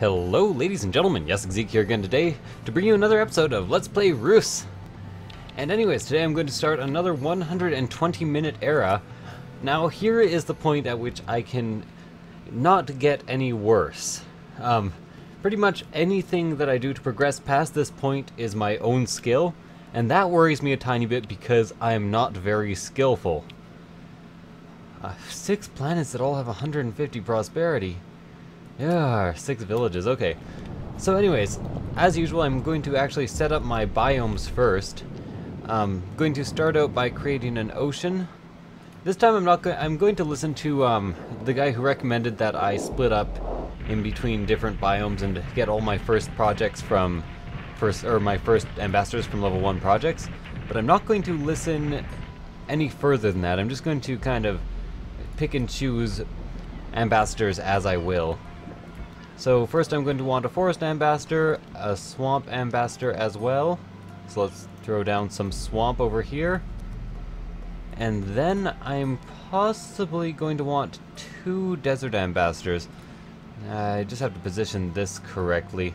Hello ladies and gentlemen, yes, Zeke here again today to bring you another episode of Let's Play Reus. And anyways, today I'm going to start another 120-minute era. Now here is the point at which I can not get any worse. Pretty much anything that I do to progress past this point is my own skill, and that worries me a tiny bit because I am not very skillful. 6 planets that all have 150 prosperity. Yeah, 6 villages, okay. So anyways, as usual, I'm going to actually set up my biomes first. I'm going to start out by creating an ocean. This time I'm going to listen to the guy who recommended that I split up in between different biomes and get all my first projects from my first ambassadors from level 1 projects. But I'm not going to listen any further than that. I'm just going to kind of pick and choose ambassadors as I will. So first I'm going to want a forest ambassador, a swamp ambassador as well. So let's throw down some swamp over here. And then I'm possibly going to want 2 desert ambassadors. I just have to position this correctly.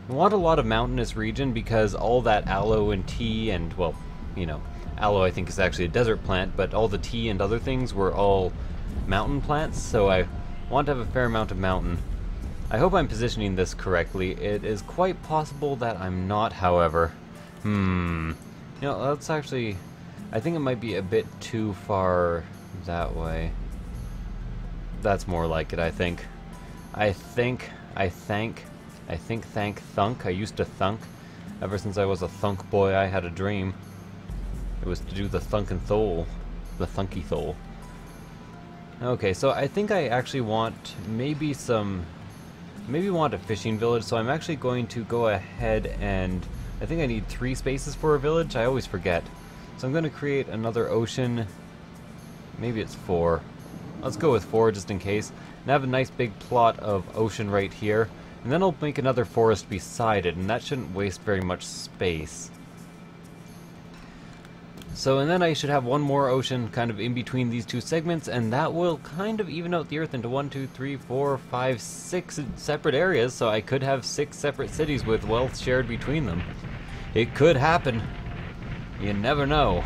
I want a lot of mountainous region because all that aloe and tea and, well, you know, aloe I think is actually a desert plant, but all the tea and other things were all mountain plants, so I want to have a fair amount of mountain. I hope I'm positioning this correctly. It is quite possible that I'm not, however. You know, let's actually... I think it might be a bit too far that way. That's more like it, I think. Thank, thunk. I used to thunk. Ever since I was a thunk boy, I had a dream. It was to do the thunkin' thole. The thunky thole. Okay, so I think I actually want maybe want a fishing village, so I'm actually going to go ahead and I think I need 3 spaces for a village. I always forget. So I'm going to create another ocean. Maybe it's 4. Let's go with 4 just in case. And have a nice big plot of ocean right here. And then I'll make another forest beside it, and that shouldn't waste very much space. So, and then I should have one more ocean kind of in between these 2 segments, and that will kind of even out the Earth into 1, 2, 3, 4, 5, 6 separate areas, so I could have 6 separate cities with wealth shared between them. It could happen. You never know.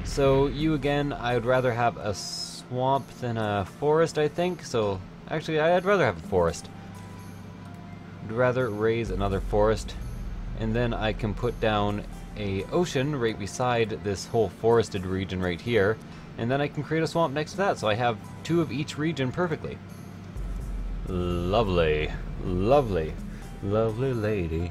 So, you again, I would rather have a swamp than a forest, I think, so actually I'd rather have a forest. I'd rather raise another forest, and then I can put down a ocean right beside this whole forested region right here, and then I can create a swamp next to that, so I have 2 of each region perfectly. Lovely, lovely, lovely lady.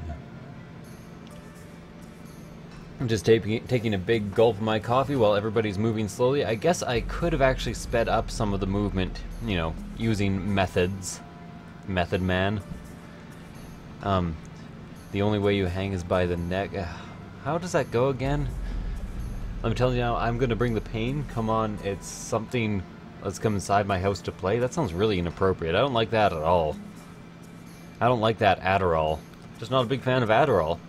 I'm just taking a big gulp of my coffee while everybody's moving slowly. I guess I could have actually sped up some of the movement, you know, using methods. Method man. The only way you hang is by the neck. How does that go again? I'm telling you now, I'm going to bring the pain. Come on, it's something. Let's come inside my house to play. That sounds really inappropriate. I don't like that at all. I don't like that Adderall. Just not a big fan of Adderall.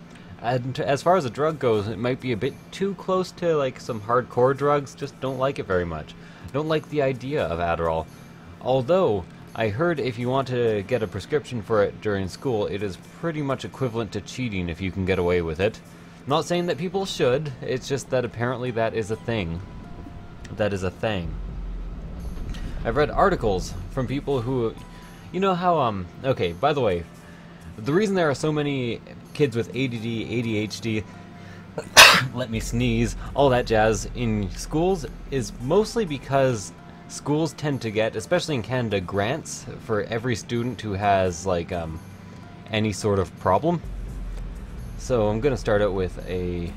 And as far as a drug goes, it might be a bit too close to like some hardcore drugs. Just don't like it very much. Don't like the idea of Adderall. Although, I heard if you want to get a prescription for it during school, it is pretty much equivalent to cheating if you can get away with it. Not saying that people should, it's just that apparently that is a thing. That is a thing. I've read articles from people who... You know how, okay, by the way, the reason there are so many kids with ADD, ADHD, let me sneeze, all that jazz in schools is mostly because schools tend to get, especially in Canada, grants for every student who has, like, any sort of problem. So I'm going to start out with a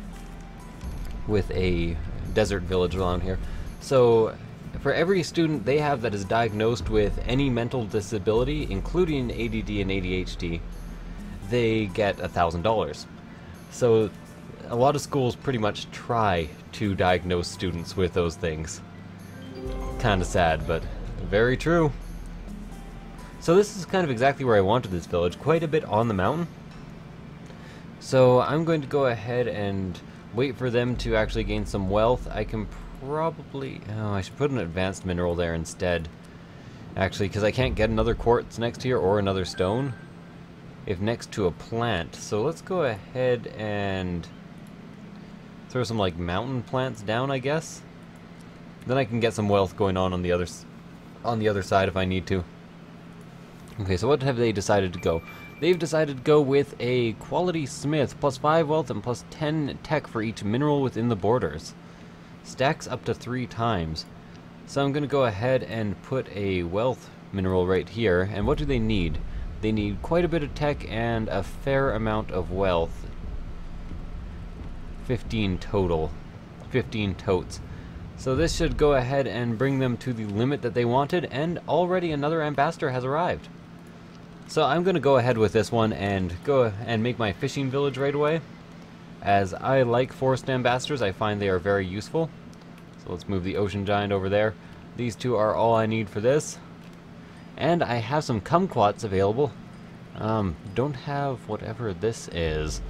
desert village around here. So for every student they have that is diagnosed with any mental disability, including ADD and ADHD, they get $1,000. So a lot of schools pretty much try to diagnose students with those things. Kinda sad, but very true. So this is kind of exactly where I wanted this village, quite a bit on the mountain. So I'm going to go ahead and wait for them to actually gain some wealth. I can probably... Oh, I should put an advanced mineral there instead. Actually, because I can't get another quartz next here or another stone if next to a plant. So let's go ahead and throw some like mountain plants down, I guess. Then I can get some wealth going on the other side if I need to. Okay, so what have they decided to go? They've decided to go with a quality smith, plus 5 wealth and plus 10 tech for each mineral within the borders. Stacks up to 3 times. So I'm going to go ahead and put a wealth mineral right here. And what do they need? They need quite a bit of tech and a fair amount of wealth. 15 total. 15 totes. So this should go ahead and bring them to the limit that they wanted, and already another ambassador has arrived. So I'm going to go ahead with this one and go and make my fishing village right away. As I like forest ambassadors, I find they are very useful. So let's move the ocean giant over there. These two are all I need for this. And I have some kumquats available. Don't have whatever this is.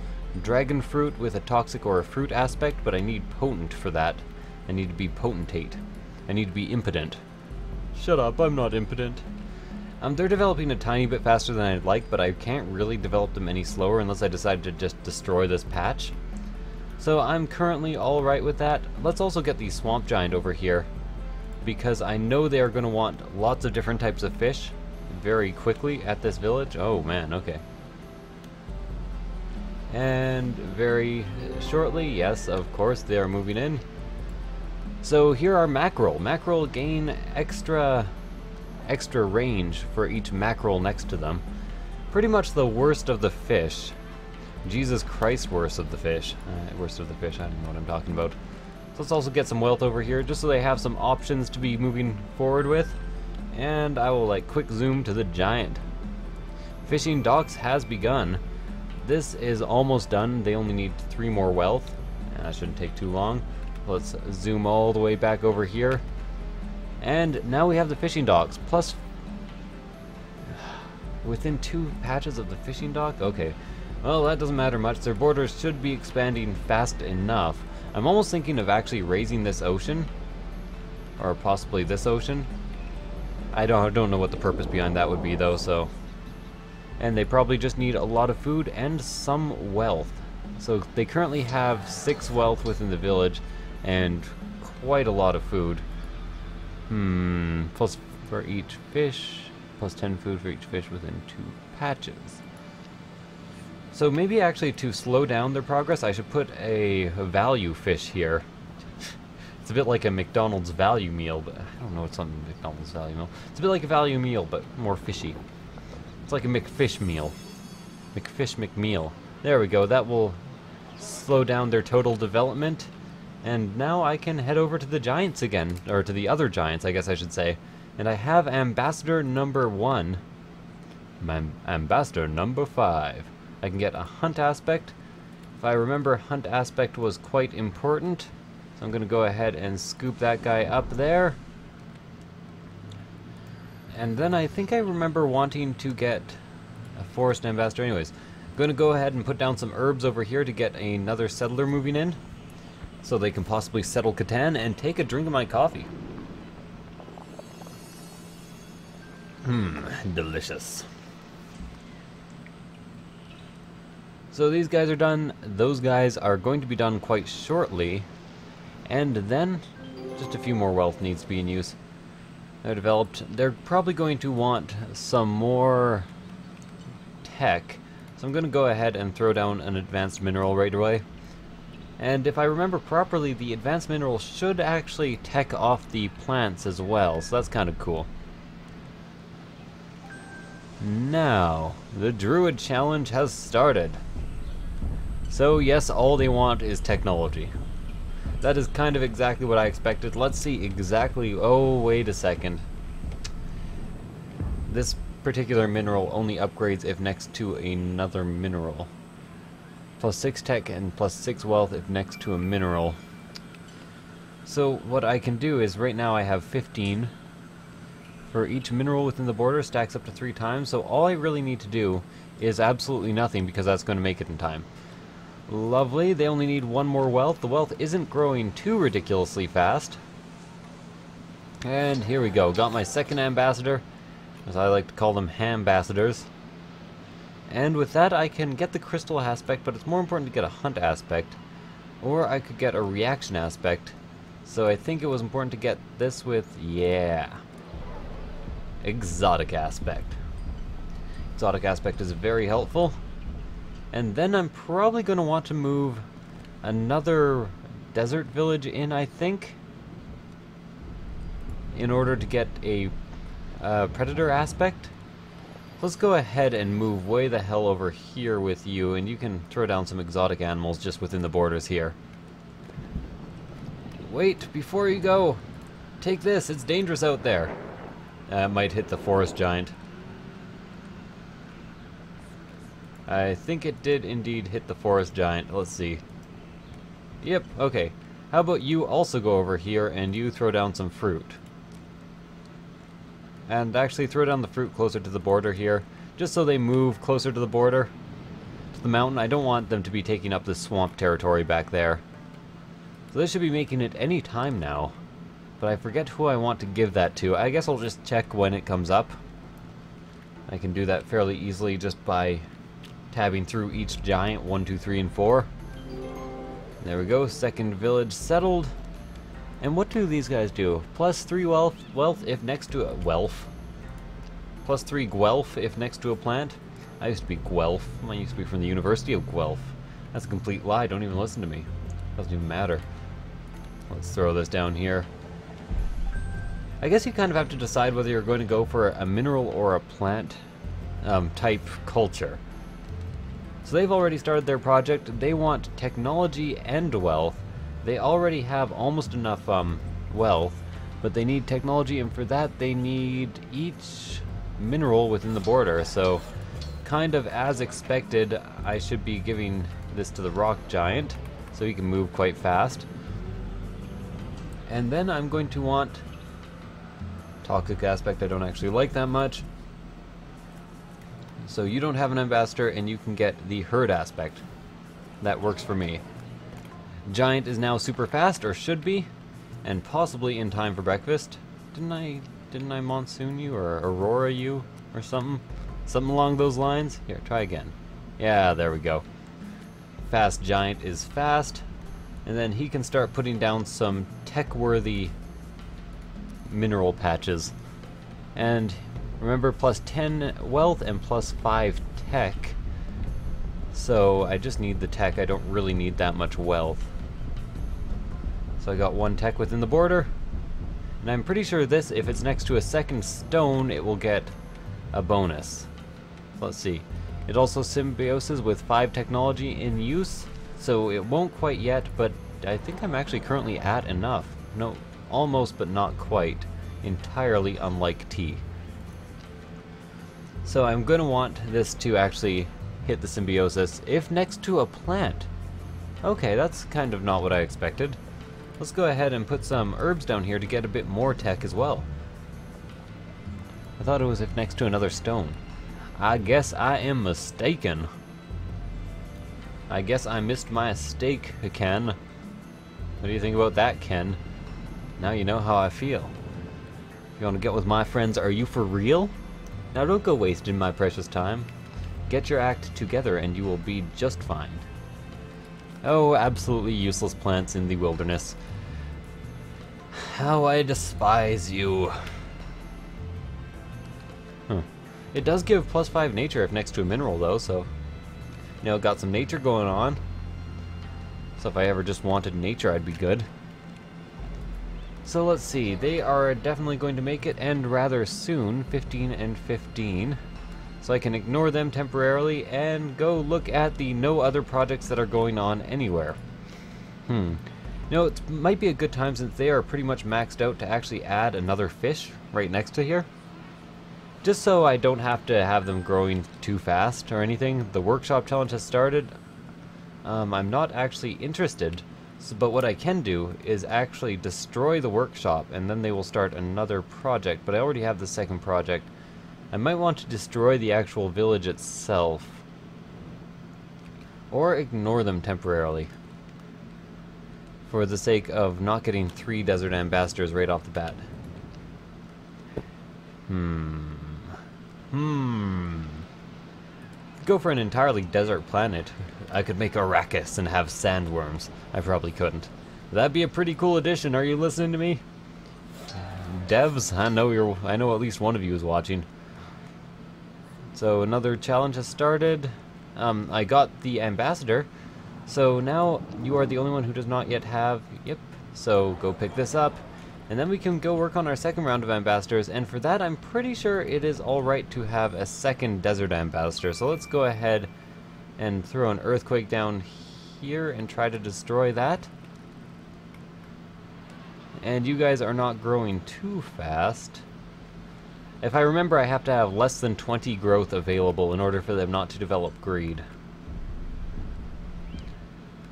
Dragon fruit with a toxic or a fruit aspect, but I need potent for that. I need to be potentate. I need to be impotent. Shut up, I'm not impotent. They're developing a tiny bit faster than I'd like, but I can't really develop them any slower unless I decide to just destroy this patch. So I'm currently alright with that. Let's also get the swamp giant over here, because I know they are going to want lots of different types of fish very quickly at this village. Oh man, okay. And very shortly, yes, of course, they are moving in. So here are mackerel. Mackerel gain extra range for each mackerel next to them. Pretty much the worst of the fish. Jesus Christ, worst of the fish. Worst of the fish, I don't know what I'm talking about. So let's also get some wealth over here, just so they have some options to be moving forward with. And I will like quick zoom to the giant. Fishing docks has begun. This is almost done. They only need 3 more wealth. And that shouldn't take too long. Let's zoom all the way back over here. And now we have the fishing docks. Plus, within 2 patches of the fishing dock? Okay. Well, that doesn't matter much. Their borders should be expanding fast enough. I'm almost thinking of actually raising this ocean. Or possibly this ocean. I don't know what the purpose behind that would be, though, so... And they probably just need a lot of food and some wealth. So they currently have 6 wealth within the village and quite a lot of food. Plus for each fish, plus 10 food for each fish within 2 patches. So maybe actually to slow down their progress, I should put a value fish here. It's a bit like a McDonald's value meal, but I don't know what's on McDonald's value meal. It's a bit like a value meal, but more fishy. It's like a McFish meal. McFish McMeal. There we go. That will slow down their total development. And now I can head over to the giants again. Or to the other giants, I guess I should say. And I have ambassador number 1. Ambassador number 5. I can get a hunt aspect. If I remember, hunt aspect was quite important. So I'm going to go ahead and scoop that guy up there. And then I think I remember wanting to get a forest ambassador. Anyways, I'm going to go ahead and put down some herbs over here to get another settler moving in. So they can possibly settle Catan and take a drink of my coffee. Delicious. So these guys are done. Those guys are going to be done quite shortly. And then, just a few more wealth needs to be in use. They're developed. They're probably going to want some more tech. So I'm going to go ahead and throw down an advanced mineral right away. And if I remember properly, the advanced mineral should actually tech off the plants as well. So that's kind of cool. Now, the Druid Challenge has started. So yes, all they want is technology. That is kind of exactly what I expected. Let's see exactly... Oh, wait a second. This particular mineral only upgrades if next to another mineral. Plus 6 tech and plus 6 wealth if next to a mineral. So what I can do is, right now I have 15. For each mineral within the border stacks up to 3 times, so all I really need to do is absolutely nothing, because that's going to make it in time. Lovely, they only need 1 more wealth. The wealth isn't growing too ridiculously fast. And here we go. Got my second ambassador, as I like to call them, hambassadors. And with that I can get the crystal aspect, but it's more important to get a hunt aspect. Or I could get a reaction aspect. So I think it was important to get this with, yeah, exotic aspect. Exotic aspect is very helpful. And then I'm probably going to want to move another desert village in, I think, in order to get a predator aspect. Let's go ahead and move way the hell over here with you, and you can throw down some exotic animals just within the borders here. Wait, before you go, take this, it's dangerous out there. It might hit the forest giant. I think it did indeed hit the forest giant. Let's see. Yep, okay. How about you also go over here and you throw down some fruit. And actually throw down the fruit closer to the border here, just so they move closer to the border, to the mountain. I don't want them to be taking up this swamp territory back there. So this should be making it any time now. But I forget who I want to give that to. I guess I'll just check when it comes up. I can do that fairly easily just by tabbing through each giant, 1, 2, 3, and 4. There we go, second village settled. And what do these guys do? Plus 3 wealth if next to a wealth. Plus 3 Guelph if next to a plant. I used to be Guelph. I used to be from the University of Guelph. That's a complete lie. Don't even listen to me. Doesn't even matter. Let's throw this down here. I guess you kind of have to decide whether you're going to go for a mineral or a plant type culture. So they've already started their project. They want technology and wealth. They already have almost enough wealth, but they need technology, and for that they need each mineral within the border. So kind of as expected, I should be giving this to the rock giant so he can move quite fast. And then I'm going to want toxic aspect. I don't actually like that much. So you don't have an ambassador, and you can get the herd aspect. That works for me. Giant is now super fast, or should be, and possibly in time for breakfast. Didn't I monsoon you or aurora you or something? Something along those lines? Here, try again. Yeah, there we go. Fast giant is fast, and then he can start putting down some tech-worthy mineral patches. And remember, plus 10 wealth and plus 5 tech. So I just need the tech. I don't really need that much wealth. So I got 1 tech within the border. And I'm pretty sure this, if it's next to a second stone, it will get a bonus. So let's see. It also symbioses with 5 technology in use. So it won't quite yet, but I think I'm actually currently at enough. No, almost, but not quite. Entirely unlike T. So I'm going to want this to actually hit the symbiosis if next to a plant. Okay, that's kind of not what I expected. Let's go ahead and put some herbs down here to get a bit more tech as well. I thought it was if next to another stone. I guess I am mistaken. I guess I missed my mistake, Ken. What do you think about that, Ken? Now you know how I feel. You want to get with my friends, are you for real? Now don't go wasting my precious time. Get your act together and you will be just fine. Oh, absolutely useless plants in the wilderness. How I despise you. It does give plus 5 nature if next to a mineral though, so you know, got some nature going on. So if I ever just wanted nature, I'd be good. So let's see, they are definitely going to make it, and rather soon, 15 and 15. So I can ignore them temporarily and go look at the no other projects that are going on anywhere. You know, it might be a good time, since they are pretty much maxed out, to actually add another fish right next to here. Just so I don't have to have them growing too fast or anything. The workshop challenge has started. I'm not actually interested, but what I can do is actually destroy the workshop, and then they will start another project. But I already have the second project. I might want to destroy the actual village itself, or ignore them temporarily, for the sake of not getting 3 desert ambassadors right off the bat. Go for an entirely desert planet. I could make Arrakis and have sandworms. I probably couldn't. That'd be a pretty cool addition. Are you listening to me? Devs, I know at least one of you is watching. So another challenge has started. I got the ambassador. So now you are the only one who does not yet have... Yep. So go pick this up. And then we can go work on our second round of ambassadors. And for that, I'm pretty sure it is alright to have a second desert ambassador. So let's go ahead and throw an earthquake down here and try to destroy that. And you guys are not growing too fast. If I remember, I have to have less than 20 growth available in order for them not to develop greed.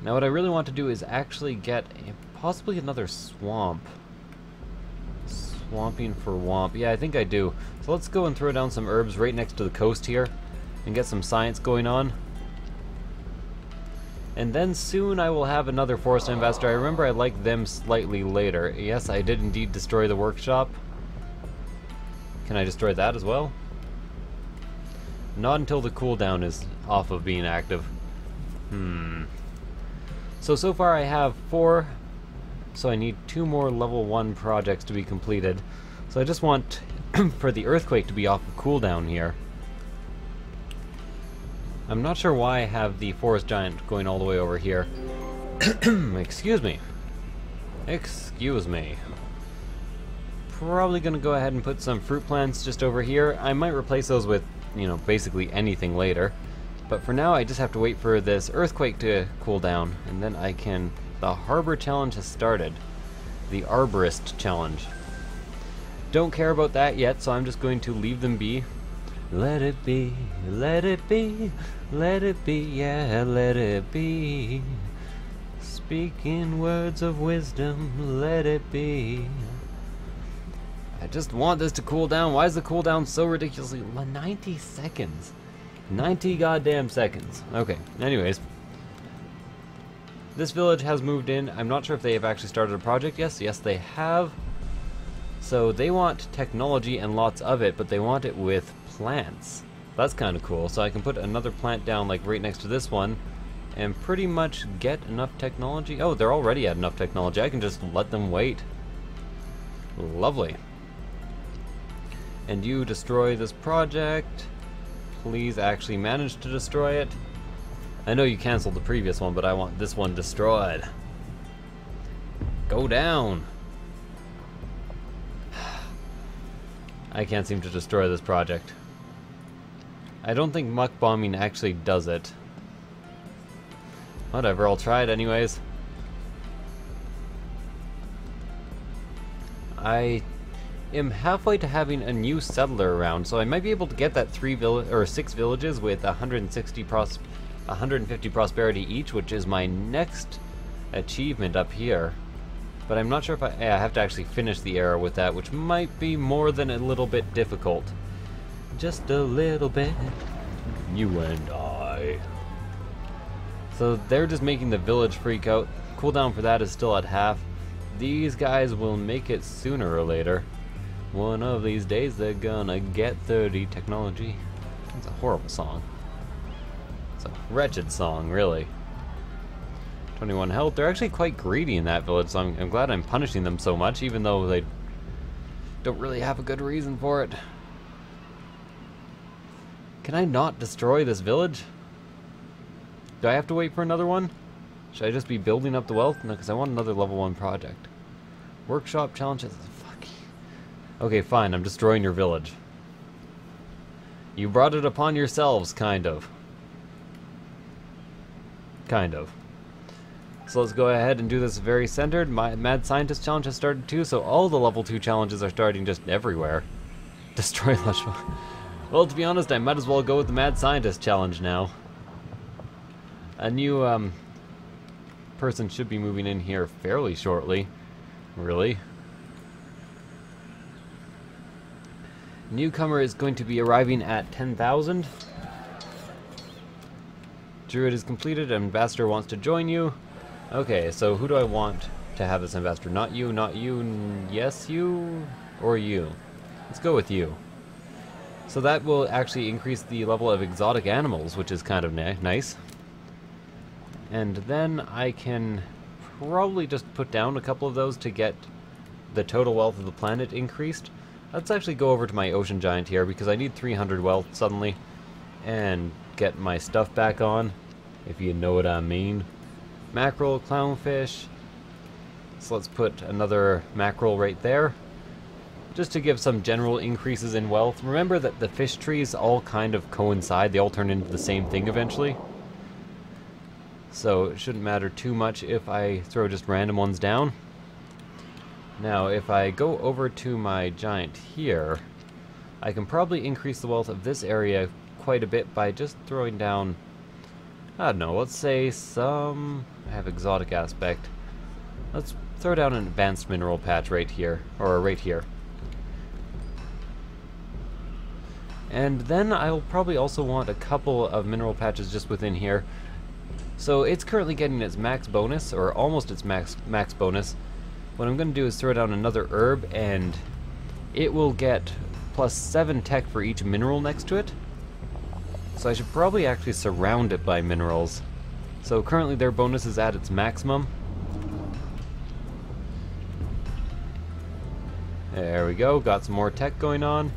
Now what I really want to do is actually get possibly another swamp. Swamping for womp. Yeah, I think I do. So let's go and throw down some herbs right next to the coast here and get some science going on. And then soon I will have another forest ambassador. I remember I like them slightly later. Yes, I did indeed destroy the workshop. Can I destroy that as well? Not until the cooldown is off of being active. So far I have 4. So I need 2 more level 1 projects to be completed. So I just want for the earthquake to be off of cooldown here. I'm not sure why I have the forest giant going all the way over here. Excuse me. Excuse me. Probably gonna go ahead and put some fruit plants just over here. I might replace those with, you know, basically anything later. But for now I just have to wait for this earthquake to cool down, and then I can... The harbor challenge has started. The arborist challenge. Don't care about that yet, so I'm just going to leave them be. Let it be, let it be, let it be, yeah, let it be. Speaking words of wisdom, let it be. I just want this to cool down. Why is the cooldown so ridiculously 90 seconds? 90 goddamn seconds. Okay, anyways. This village has moved in. I'm not sure if they have actually started a project. Yes, they have. So they want technology and lots of it, but they want it with plants. That's kind of cool. So I can put another plant down like right next to this one and pretty much get enough technology. Oh, they're already at enough technology. I can just let them wait. Lovely. And you destroy this project. Please actually manage to destroy it. I know you canceled the previous one, but I want this one destroyed. Go down. I can't seem to destroy this project. I don't think muck bombing actually does it. Whatever, I'll try it anyways. I am halfway to having a new settler around, so I might be able to get that 6 villages with 150 prosperity each, which is my next achievement up here. But I'm not sure if I have to actually finish the era with that, which might be more than a little bit difficult. Just a little bit. You and I. So they're just making the village freak out. Cooldown for that is still at half. These guys will make it sooner or later. One of these days they're gonna get 30 technology. It's a horrible song. It's a wretched song, really. 21 health. They're actually quite greedy in that village, so I'm glad I'm punishing them so much, even though they don't really have a good reason for it. Can I not destroy this village? Do I have to wait for another one? Should I just be building up the wealth? No, because I want another level 1 project. Workshop challenges. Fuck. Okay, fine. I'm destroying your village. You brought it upon yourselves, kind of. Kind of. So let's go ahead and do this very centered. My Mad Scientist challenge has started too, so all the level 2 challenges are starting just everywhere. Destroy Lush. Well, to be honest, I might as well go with the Mad Scientist challenge now. A new person should be moving in here fairly shortly. Really? Newcomer is going to be arriving at 10,000. Druid is completed. Ambassador wants to join you. Okay, so who do I want to have this ambassador? Not you, not you, yes you, or you? Let's go with you. So that will actually increase the level of exotic animals, which is kind of nice. And then I can probably just put down a couple of those to get the total wealth of the planet increased. Let's actually go over to my ocean giant here because I need 300 wealth suddenly and get my stuff back on, if you know what I mean. Mackerel, clownfish. So let's put another mackerel right there, just to give some general increases in wealth. Remember that the fish trees all kind of coincide, they all turn into the same thing eventually. So it shouldn't matter too much if I throw just random ones down. Now if I go over to my giant here, I can probably increase the wealth of this area quite a bit by just throwing down, I don't know, let's say some, I have exotic aspect. Let's throw down an advanced mineral patch right here, or right here. And then I'll probably also want a couple of mineral patches just within here. So it's currently getting its max bonus, or almost its max bonus. What I'm going to do is throw down another herb, and it will get +7 tech for each mineral next to it. So I should probably actually surround it by minerals. So currently their bonus is at its maximum. There we go, got some more tech going on.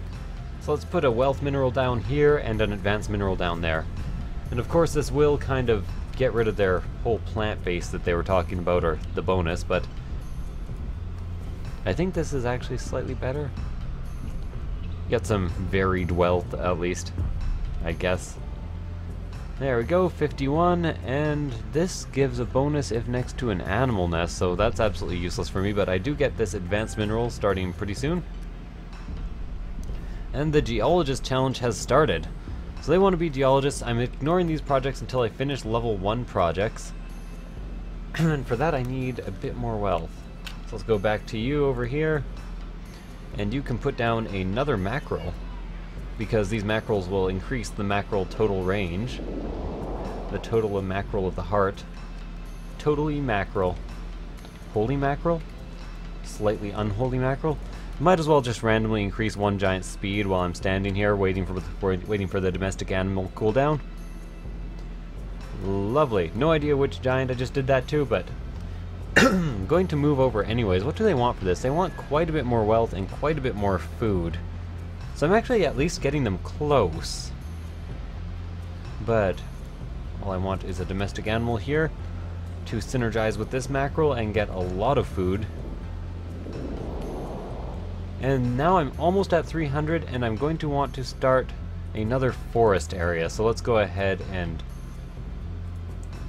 So let's put a wealth mineral down here and an advanced mineral down there. And of course this will kind of get rid of their whole plant base that they were talking about, or the bonus, but I think this is actually slightly better. Get some varied wealth at least, I guess. There we go, 51, and this gives a bonus if next to an animal nest, so that's absolutely useless for me, but I do get this advanced mineral starting pretty soon. And the geologist challenge has started. So they want to be geologists. I'm ignoring these projects until I finish level 1 projects. And for that I need a bit more wealth. So let's go back to you over here. And you can put down another mackerel, because these mackerels will increase the mackerel total range. The total of mackerel of the heart. Totally mackerel. Holy mackerel? Slightly unholy mackerel? Might as well just randomly increase one giant's speed while I'm standing here waiting for the domestic animal cooldown. Lovely. No idea which giant I just did that to, but I'm going to move over anyways. What do they want for this? They want quite a bit more wealth and quite a bit more food. So I'm actually at least getting them close. But all I want is a domestic animal here to synergize with this mackerel and get a lot of food. And now I'm almost at 300, and I'm going to want to start another forest area. So let's go ahead and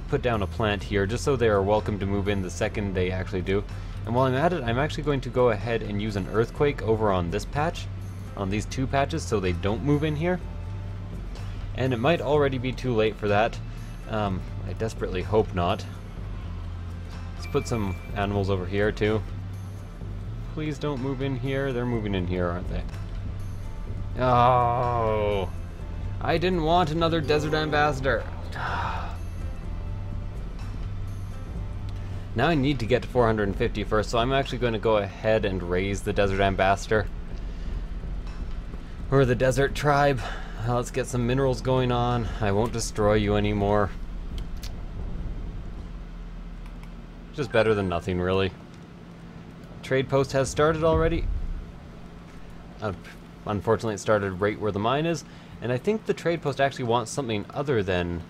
put down a plant here, just so they are welcome to move in the second they actually do. And while I'm at it, I'm actually going to go ahead and use an earthquake over on this patch, on these 2 patches, so they don't move in here. And it might already be too late for that. I desperately hope not. Let's put some animals over here too. Please don't move in here. They're moving in here, aren't they? Oh, I didn't want another desert ambassador. Now I need to get to 450 first, so I'm actually going to go ahead and raise the desert ambassador. Or the desert tribe. Let's get some minerals going on. I won't destroy you anymore. Just better than nothing, really. Trade post has started already. Unfortunately, it started right where the mine is, and I think the trade post actually wants something other than...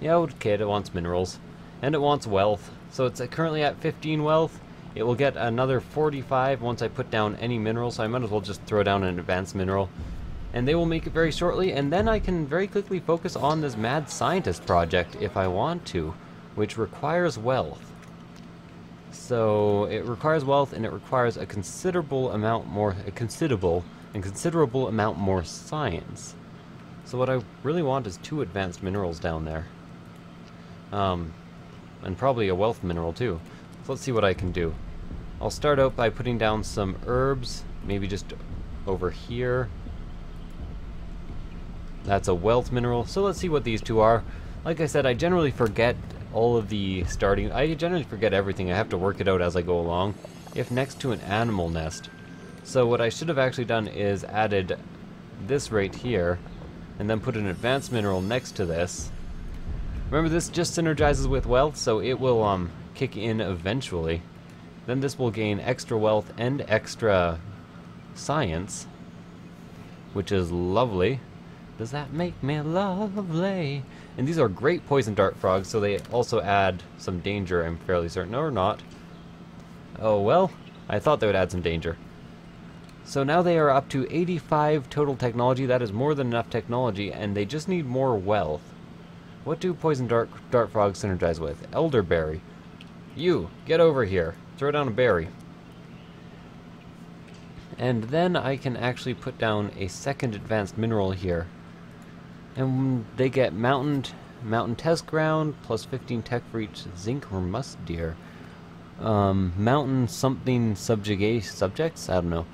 Yeah, okay, it wants minerals, and it wants wealth. So it's currently at 15 wealth. It will get another 45 once I put down any mineral, so I might as well just throw down an advanced mineral. And they will make it very shortly, and then I can very quickly focus on this mad scientist project if I want to, which requires wealth. So it requires wealth, and it requires a considerable amount more science. So what I really want is 2 advanced minerals down there. And probably a wealth mineral too. So let's see what I can do. I'll start out by putting down some herbs, maybe just over here. That's a wealth mineral. So let's see what these 2 are. Like I said, I generally forget all of the starting. I generally forget everything. I have to work it out as I go along. If next to an animal nest. So what I should have actually done is added this right here, and then put an advanced mineral next to this. Remember, this just synergizes with wealth, so it will kick in eventually. Then this will gain extra wealth and extra science, which is lovely. Does that make me lovely? And these are great poison dart frogs, so they also add some danger, I'm fairly certain, or not. Oh well, I thought they would add some danger. So now they are up to 85 total technology. That is more than enough technology, and they just need more wealth. What do poison dart frogs synergize with? Elderberry. You, get over here. Throw down a berry. And then I can actually put down a second advanced mineral here. And they get mountain test ground, plus 15 tech for each zinc or musk deer. Mountain something subjects? I don't know.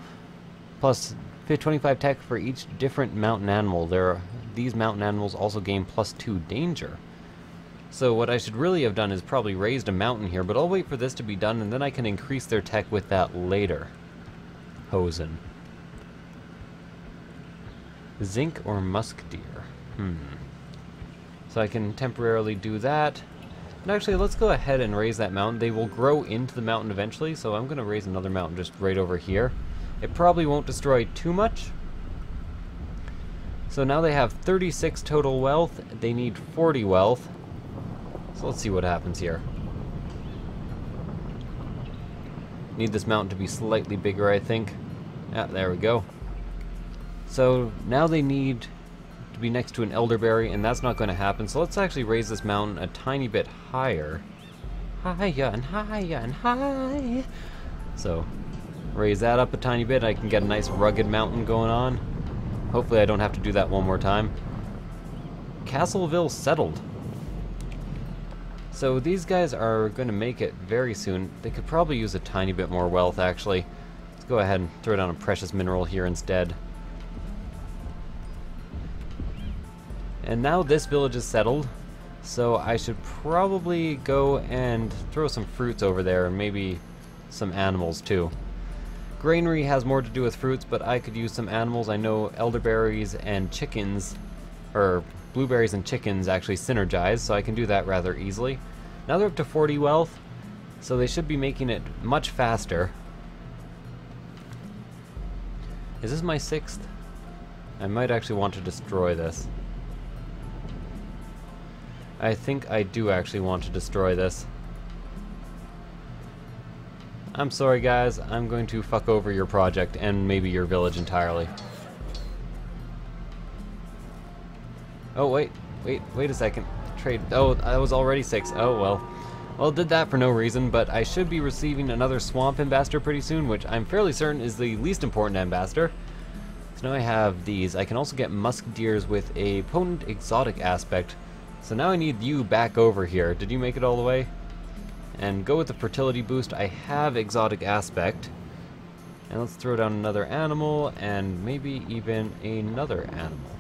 Plus 25 tech for each different mountain animal. These mountain animals also gain plus 2 danger. So what I should really have done is probably raised a mountain here, but I'll wait for this to be done and then I can increase their tech with that later. Hosen. Zinc or musk deer? So I can temporarily do that. And actually, let's go ahead and raise that mountain. They will grow into the mountain eventually, so I'm going to raise another mountain just right over here. It probably won't destroy too much. So now they have 36 total wealth. They need 40 wealth. So let's see what happens here. Need this mountain to be slightly bigger, I think. Yeah, there we go. So now they need to be next to an elderberry, and that's not going to happen. So let's actually raise this mountain a tiny bit higher. Higher and higher and high. So raise that up a tiny bit. I can get a nice rugged mountain going on. Hopefully I don't have to do that one more time. Castleville settled. So these guys are going to make it very soon. They could probably use a tiny bit more wealth, actually. Let's go ahead and throw down a precious mineral here instead. And now this village is settled, so I should probably go and throw some fruits over there, and maybe some animals too. Granary has more to do with fruits, but I could use some animals. I know elderberries and chickens, or blueberries and chickens actually synergize, so I can do that rather easily. Now they're up to 40 wealth, so they should be making it much faster. Is this my 6th? I might actually want to destroy this. I think I do actually want to destroy this. I'm sorry guys, I'm going to fuck over your project and maybe your village entirely. Oh wait a second. Trade. Oh, I was already 6. Oh well. Well, did that for no reason, but I should be receiving another swamp ambassador pretty soon, which I'm fairly certain is the least important ambassador. So now I have these. I can also get musk deers with a potent exotic aspect. So now I need you back over here. Did you make it all the way? And go with the fertility boost. I have exotic aspect. And let's throw down another animal and maybe even another animal.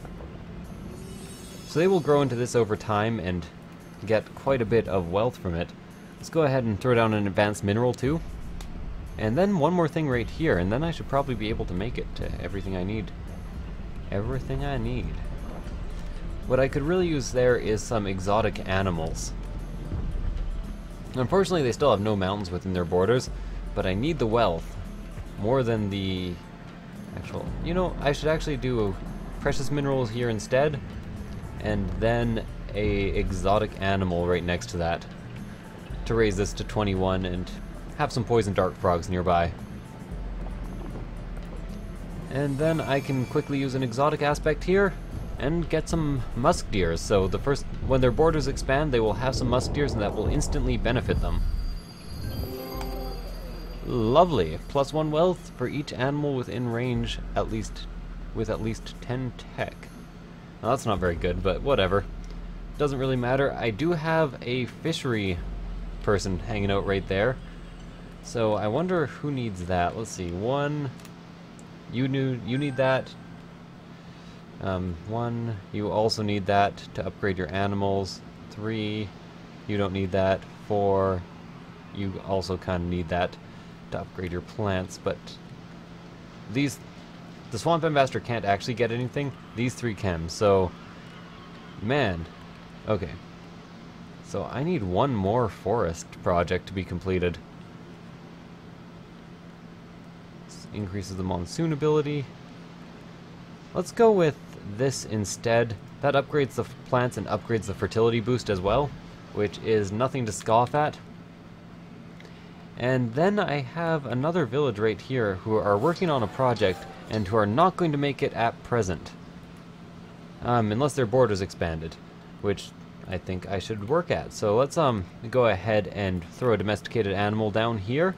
So they will grow into this over time and get quite a bit of wealth from it. Let's go ahead and throw down an advanced mineral too. And then one more thing right here, and then I should probably be able to make it to everything I need. Everything I need. What I could really use there is some exotic animals. Unfortunately, they still have no mountains within their borders, but I need the wealth more than the actual... You know, I should actually do precious minerals here instead, and then a exotic animal right next to that to raise this to 21 and have some poison dart frogs nearby. And then I can quickly use an exotic aspect here and get some musk deers. So when their borders expand, they will have some musk deers and that will instantly benefit them. Lovely. +1 wealth for each animal within range, with at least 10 tech. Now that's not very good, but whatever. Doesn't really matter. I do have a fishery person hanging out right there. So I wonder who needs that. Let's see. 1, you need that. 1, you also need that to upgrade your animals. 3, you don't need that. 4, you also kind of need that to upgrade your plants. But these the swamp ambassador can't actually get anything. These three can. So, man. Okay. So I need one more forest project to be completed. This increases the monsoon ability. Let's go with this instead. That upgrades the plants and upgrades the fertility boost as well, which is nothing to scoff at. And then I have another village right here who are working on a project and who are not going to make it at present. Unless their border's expanded, which I think I should work at. So let's go ahead and throw a domesticated animal down here.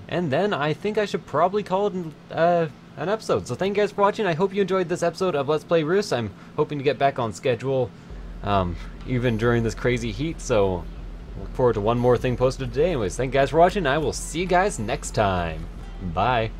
And then I think I should probably call it an episode. So thank you guys for watching. I hope you enjoyed this episode of Let's Play Reus. I'm hoping to get back on schedule even during this crazy heat. So look forward to one more thing posted today. Anyways, thank you guys for watching. I will see you guys next time. Bye.